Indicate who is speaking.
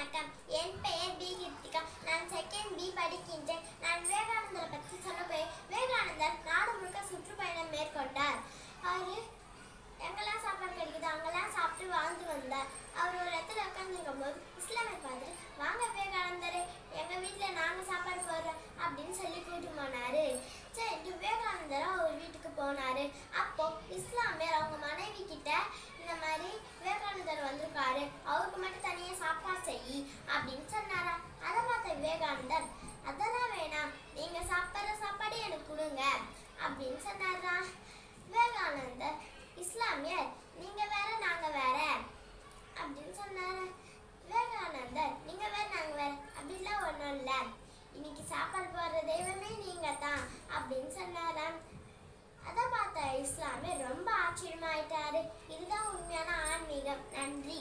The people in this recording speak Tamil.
Speaker 1: வணக்கம். என் பெயர் பி கிருத்திகா. நான் செகண்ட் பி படிக்கின்றேன். நான் விவேகானந்தரை பற்றி சொல்ல போய், விவேகானந்தர் நாடு முழுக்க சுற்றுப்பயணம் மேற்கொண்டார். அவர் எங்கெல்லாம் சாப்பாடு கிடைக்குதோ அங்கெல்லாம் சாப்பிட்டு வாழ்ந்து வந்தார். அவர் ஒரு இடத்துல உட்காந்துருக்கும் போது இஸ்லாமை பார்த்துட்டு, வாங்க விவேகானந்தரே, எங்கள் வீட்டில் நாங்கள் சாப்பாடு போடுறோம் அப்படின்னு சொல்லி கூட்டு போனாரு. சரி, விவேகானந்தரும் அவர் வீட்டுக்கு போனாரு. அப்போ இஸ்லாமியர் அவங்க மனைவி கிட்ட, இந்த மாதிரி விவேகானந்தர் வந்திருக்காரு, அவருக்கு மட்டும் தனியாக சாப்பாடு செய் அப்படின்னு சொன்னாரா. அதை பார்த்த விவேகானந்தர், அதெல்லாம் வேணாம், நீங்க சாப்பிட்ற சாப்பாடு எனக்கு கொடுங்க அப்படின்னு சொன்னாரா. விவேகானந்தர், இஸ்லாமியர் நீங்க வேற நாங்க வேற அப்படின்னு சொன்னாரு. விவேகானந்தர், நீங்க வேற நாங்க வேற அப்படிலாம் ஒன்றும் இல்லை, இன்னைக்கு சாப்பாடு போடுற தெய்வமே நீங்க தான் அப்படின்னு சொன்னாராம். அதை பார்த்த இஸ்லாமியர் ரொம்ப ஆச்சரியமாயிட்டாரு. இதுதான் உண்மையான ஆன்மீகம். நன்றி.